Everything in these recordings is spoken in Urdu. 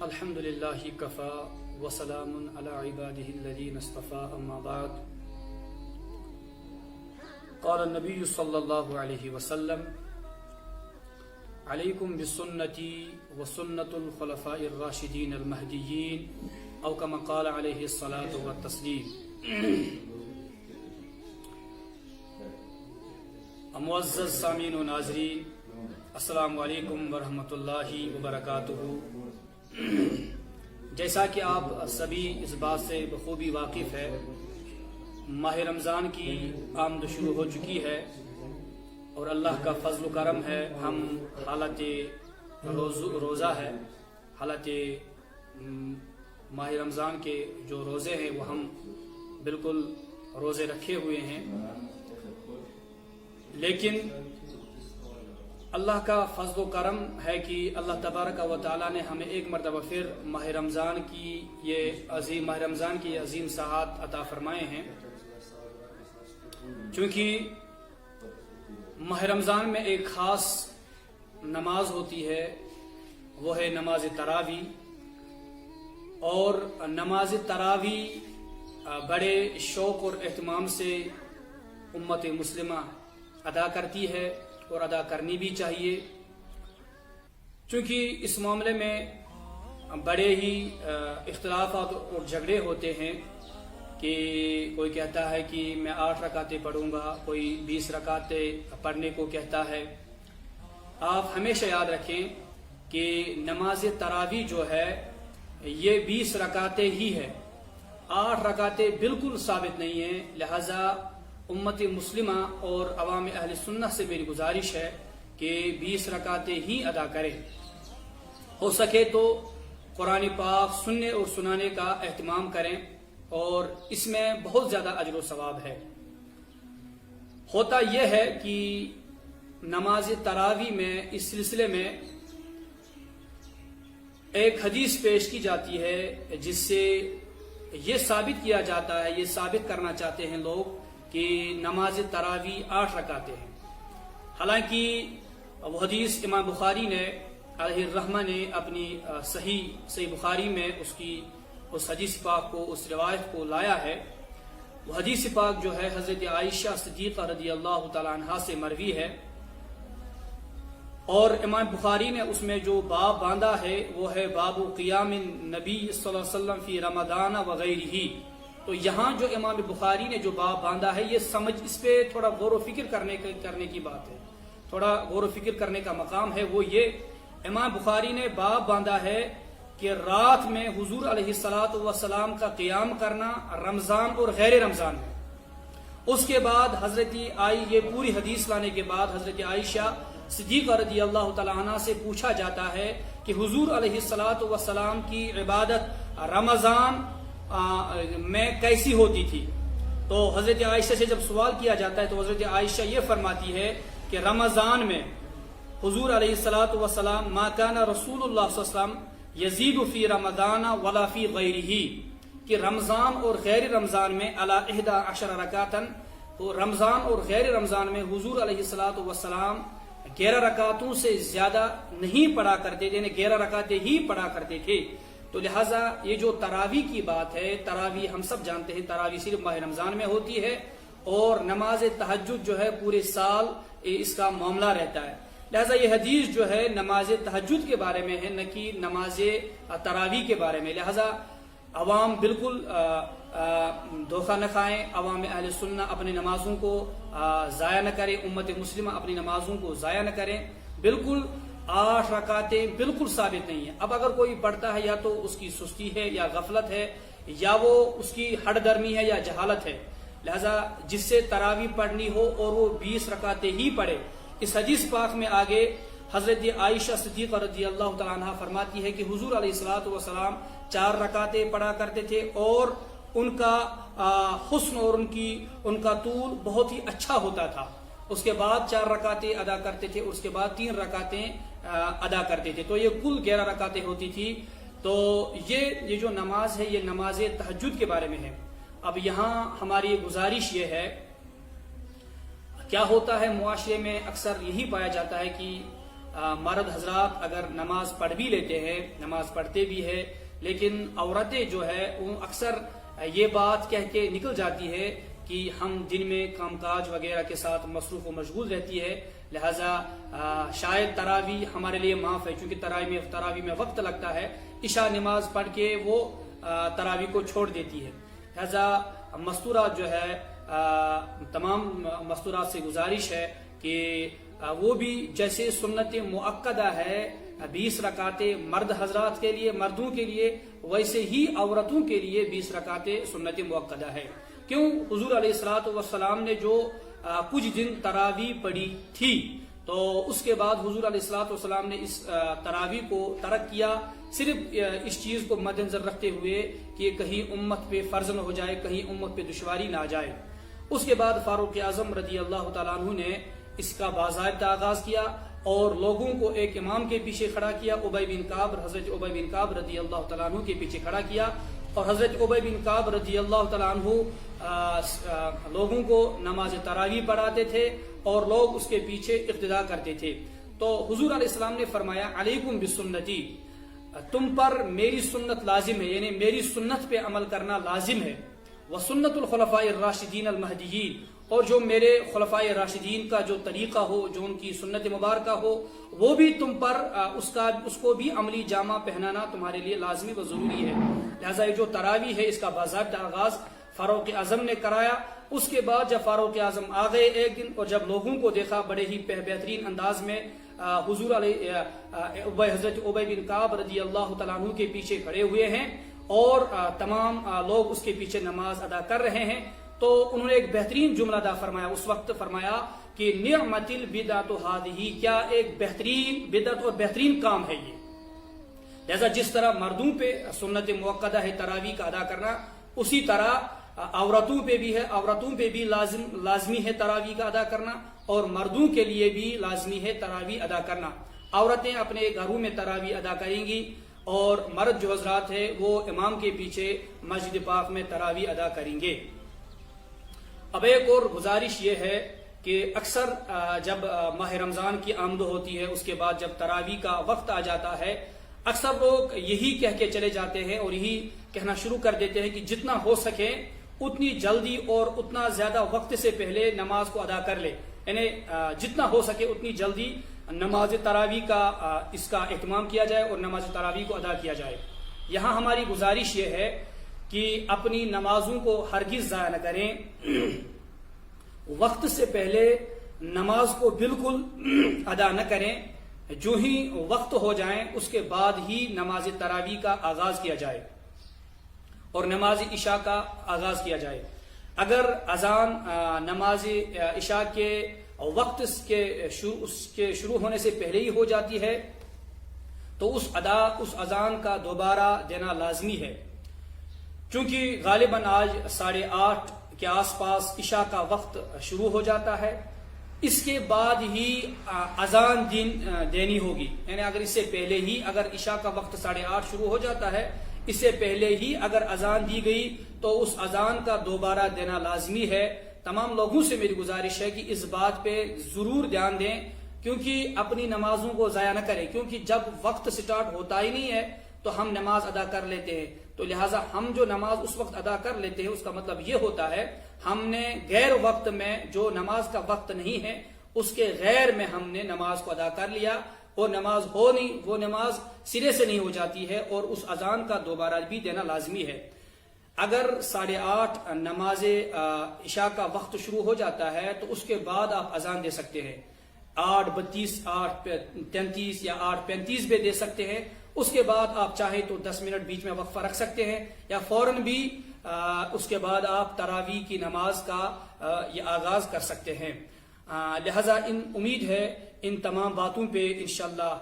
الحمد لله كفى وسلام على عباده الذين اصطفى أما بعد. قال النبي صلى الله عليه وسلم: عليكم بسنتي وسنة الخلفاء الراشدين المهديين، أو كما قال عليه الصلاة والتسليم. معزز سامعین و ناظرین، السلام علیکم ورحمۃ اللہ وبرکاتہ. جیسا کہ آپ سبھی اس بات سے بخوبی واقف ہے، ماہ رمضان کی آمد شروع ہو چکی ہے اور اللہ کا فضل و کرم ہے، ہم حالت روزہ ہے، حالت ماہ رمضان کے جو روزے ہیں وہ ہم بالکل روزے رکھے ہوئے ہیں. لیکن اللہ کا فضل و کرم ہے کہ اللہ تبارک و تعالیٰ نے ہمیں ایک مرتبہ پھر ماہ رمضان کی یہ عظیم ساعات عطا فرمائے ہیں. چونکہ ماہ رمضان میں ایک خاص نماز ہوتی ہے، وہ ہے نماز تراویح. اور نماز تراویح بڑے شوق اور اہتمام سے امت مسلمہ ادا کرتی ہے اور ادا کرنی بھی چاہیے، چونکہ اس معاملے میں بڑے ہی اختلافات اور جھگڑے ہوتے ہیں کہ کوئی کہتا ہے کہ میں 8 رکعتیں پڑھوں گا، کوئی 20 رکعتیں پڑھنے کو کہتا ہے. آپ ہمیشہ یاد رکھیں کہ نماز تراویح جو ہے یہ 20 رکعتیں ہی ہے، 8 رکعتیں بالکل ثابت نہیں ہیں. لہذا امت مسلمہ اور عوام اہل سنت سے میری گزارش ہے کہ 20 رکعتیں ہی ادا کریں. ہو سکے تو قرآن پاک سننے اور سنانے کا اہتمام کریں، اور اس میں بہت زیادہ اجر و ثواب ہے. ہوتا یہ ہے کہ نماز تراویح میں اس سلسلے میں ایک حدیث پیش کی جاتی ہے جس سے یہ ثابت کیا جاتا ہے، یہ ثابت کرنا چاہتے ہیں لوگ کہ نماز تراویح 8 رکعتیں ہیں. حالانکہ وہ حدیث امام بخاری نے علیہ الرحمہ نے اپنی صحیح بخاری میں اس حدیث پاک کو، اس روایت کو لایا ہے. وہ حدیث پاک جو ہے حضرت عائشہ صدیقہ رضی اللہ تعالی عنہا سے مروی ہے، اور امام بخاری نے اس میں جو باب باندھا ہے وہ ہے باب قیام النبی صلی اللہ علیہ وسلم فی رمضان وغیرہ. تو یہاں جو امام بخاری نے جو باب باندھا ہے، یہ اس پہ تھوڑا غور و فکر کرنے کی بات ہے، تھوڑا غور و فکر کرنے کا مقام ہے. وہ یہ امام بخاری نے باب باندھا ہے کہ رات میں حضور علیہ الصلاۃ والسلام کا قیام کرنا رمضان اور غیر رمضان میں. اس کے بعد یہ پوری حدیث لانے کے بعد حضرت عائشہ صدیقہ رضی اللہ تعالی عنہا سے پوچھا جاتا ہے کہ حضور علیہ الصلاۃ والسلام کی عبادت رمضان میں کیسی ہوتی تھی. تو حضرت عائشہ سے جب سوال کیا جاتا ہے تو حضرت عائشہ یہ فرماتی ہے کہ رمضان میں حضور علیہ الصلاۃ والسلام ما کان رسول اللہ صلی اللہ علیہ وسلم یزید فی رمضان ولا فی غیرہ، کہ رمضان اور غیر رمضان میں علی 11 رکعتن، تو رمضان اور غیر رمضان میں حضور علیہ الصلاۃ والسلام 11 رکعتوں سے زیادہ نہیں پڑھا کرتے تھے، یعنی 11 رکعتیں ہی پڑھا کرتے تھے. تو لہٰذا یہ جو تراویح کی بات ہے، تراویح ہم سب جانتے ہیں تراویح صرف ماہ رمضان میں ہوتی ہے، اور نماز تہجد جو ہے پورے سال اس کا معاملہ رہتا ہے. لہٰذا یہ حدیث جو ہے نماز تہجد کے بارے میں ہے، نہ کہ نماز تراویح کے بارے میں. لہٰذا عوام بالکل دھوکہ نہ کھائیں، عوام اہل سنہ اپنی نمازوں کو ضائع نہ کریں، امت مسلمہ اپنی نمازوں کو ضائع نہ کریں. بالکل 8 رکعتیں بالکل ثابت نہیں ہیں. اب اگر کوئی پڑھتا ہے یا تو اس کی سستی ہے یا غفلت ہے، یا وہ اس کی ہٹ درمی ہے یا جہالت ہے. لہذا جس سے تراویح پڑھنی ہو اور وہ 20 رکعتیں ہی پڑھے. اس حدیث پاک میں آگے حضرت عائشہ صدیقہ رضی اللہ تعالیٰ عنہ فرماتی ہے کہ حضور علیہ الصلاۃ والسلام 4 رکعتیں پڑھا کرتے تھے، اور ان کا حسن اور ان کا طول بہت ہی اچھا ہوتا تھا. اس کے بعد 4 رکعتیں ادا کرتے تھے، اس کے بعد 3 رکعتیں ادا کرتے تھے. تو یہ کل 11 رکعتیں ہوتی تھی. تو یہ جو نماز ہے یہ نماز تہجد کے بارے میں ہے. اب یہاں ہماری گزارش یہ ہے، کیا ہوتا ہے معاشرے میں اکثر یہی پایا جاتا ہے کہ مرد حضرات اگر نماز پڑھ بھی لیتے ہیں، نماز پڑھتے بھی ہے، لیکن عورتیں جو ہے وہ اکثر یہ بات کہہ کے نکل جاتی ہے کہ ہم دن میں کام کاج وغیرہ کے ساتھ مصروف و مشغول رہتی ہے، لہذا شاید تراویح ہمارے لیے معاف ہے، چونکہ تراویح میں وقت لگتا ہے، عشاء نماز پڑھ کے وہ تراویح کو چھوڑ دیتی ہے۔ لہذا مستورات جو ہے تمام مستورات سے گزارش ہے کہ وہ بھی جیسے سنت مؤکدہ ہے 20 رکعتیں مرد حضرات کے لیے، مردوں کے لیے، ویسے ہی عورتوں کے لیے 20 رکعتیں سنت مؤکدہ ہے۔ کیوں؟ حضور علیہ الصلوۃ والسلام نے جو کچھ دن تراویح پڑھی تھی تو اس کے بعد حضور علیہ الصلوۃ والسلام نے اس تراویح کو ترک کیا، صرف اس چیز کو مد نظر رکھتے ہوئے کہ کہیں امت پہ فرض نہ ہو جائے، کہیں امت پہ دشواری نہ آ جائے۔ اس کے بعد فاروق اعظم رضی اللہ تعالیٰ عنہ نے اس کا باضابطہ آغاز کیا اور لوگوں کو ایک امام کے پیچھے کھڑا کیا، ابی بن کعب، حضرت ابی بن کعب رضی اللہ تعالیٰ عنہ کے پیچھے کھڑا کیا، اور حضرت ابی بن کعب رضی اللہ تعالیٰ عنہ لوگوں کو نماز تراویح پڑھاتے تھے اور لوگ اس کے پیچھے اقتداء کرتے تھے۔ تو حضور علیہ السلام نے فرمایا علیکم بسنتی، تم پر میری سنت لازم ہے، یعنی میری سنت پہ عمل کرنا لازم ہے، وسنت الخلفاء الراشدین المہدیین، اور جو میرے خلفاء راشدین کا جو طریقہ ہو، جو ان کی سنت مبارکہ ہو، وہ بھی تم پر اس کو بھی عملی جامہ پہنانا تمہارے لیے لازمی و ضروری ہے۔ لہذا یہ جو تراویح ہے اس کا باضابطہ آغاز فاروق اعظم نے کرایا۔ اس کے بعد جب فاروق اعظم آ گئے ایک دن اور جب لوگوں کو دیکھا بڑے ہی بہترین انداز میں حضور علیہ حضرت ابی بن کعب رضی اللہ تعالیٰ عنہ کے پیچھے کھڑے ہوئے ہیں اور تمام لوگ اس کے پیچھے نماز ادا کر رہے ہیں، تو انہوں نے ایک بہترین جملہ ادا فرمایا، اس وقت فرمایا کہ نعمت البدعۃ ہذہ، کیا ایک بہترین بدعت اور بہترین کام ہے یہ۔ لہذا جس طرح مردوں پہ سنت مؤکدہ ہے تراویح کا ادا کرنا، اسی طرح عورتوں پہ بھی ہے، عورتوں پہ بھی لازمی ہے تراویح کا ادا کرنا، اور مردوں کے لیے بھی لازمی ہے تراویح ادا کرنا۔ عورتیں اپنے گھروں میں تراویح ادا کریں گی اور مرد جو حضرات ہے وہ امام کے پیچھے مسجد پاک میں تراویح ادا کریں گے۔ اب ایک اور گزارش یہ ہے کہ اکثر جب ماہ رمضان کی آمد ہوتی ہے، اس کے بعد جب تراویح کا وقت آ جاتا ہے، اکثر لوگ یہی کہہ کے چلے جاتے ہیں اور یہی کہنا شروع کر دیتے ہیں کہ جتنا ہو سکے اتنی جلدی اور اتنا زیادہ وقت سے پہلے نماز کو ادا کر لے، یعنی جتنا ہو سکے اتنی جلدی نماز تراویح کا اس کا اہتمام کیا جائے اور نماز تراویح کو ادا کیا جائے۔ یہاں ہماری گزارش یہ ہے کہ اپنی نمازوں کو ہرگز ضائع نہ کریں، وقت سے پہلے نماز کو بالکل ادا نہ کریں، جو ہی وقت ہو جائیں اس کے بعد ہی نماز تراویح کا آغاز کیا جائے اور نماز عشاء کا آغاز کیا جائے۔ اگر اذان نماز عشاء کے وقت کے شروع ہونے سے پہلے ہی ہو جاتی ہے تو اس اذان کا دوبارہ دینا لازمی ہے، چونکہ غالباً آج 8:30 کے آس پاس عشاء کا وقت شروع ہو جاتا ہے، اس کے بعد ہی اذان دینی ہوگی، یعنی اگر اس سے پہلے ہی اگر عشاء کا وقت 8:30 شروع ہو جاتا ہے، اس سے پہلے ہی اگر اذان دی گئی تو اس اذان کا دوبارہ دینا لازمی ہے۔ تمام لوگوں سے میری گزارش ہے کہ اس بات پہ ضرور دھیان دیں، کیونکہ اپنی نمازوں کو ضائع نہ کریں، کیونکہ جب وقت سٹارٹ ہوتا ہی نہیں ہے تو ہم نماز ادا کر لیتے ہیں، تو لہٰذا ہم جو نماز اس وقت ادا کر لیتے ہیں اس کا مطلب یہ ہوتا ہے ہم نے غیر وقت میں جو نماز کا وقت نہیں ہے اس کے غیر میں ہم نے نماز کو ادا کر لیا، اور نماز ہو نہیں، وہ نماز سرے سے نہیں ہو جاتی ہے اور اس اذان کا دوبارہ بھی دینا لازمی ہے۔ اگر 8:30 نماز عشاء کا وقت شروع ہو جاتا ہے تو اس کے بعد آپ اذان دے سکتے ہیں، 8:32 8:33 یا 8:35 پہ دے سکتے ہیں، اس کے بعد آپ چاہیں تو 10 منٹ بیچ میں وقفہ رکھ سکتے ہیں، یا فوراً بھی اس کے بعد آپ تراویح کی نماز کا یہ آغاز کر سکتے ہیں۔ لہذا امید ہے ان تمام باتوں پہ انشاءاللہ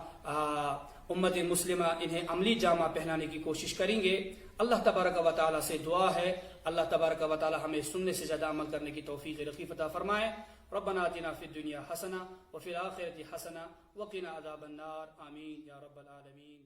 امت مسلمہ انہیں عملی جامہ پہنانے کی کوشش کریں گے۔ اللہ تبارک و تعالیٰ سے دعا ہے اللہ تبارک و تعالیٰ ہمیں سننے سے زیادہ عمل کرنے کی توفیق رفیق عطا فرمائے۔ ربنا آتنا فی الدنیا حسنہ وفی الآخرۃ حسنہ وقنا عذاب النار، آمین یا رب العالمین۔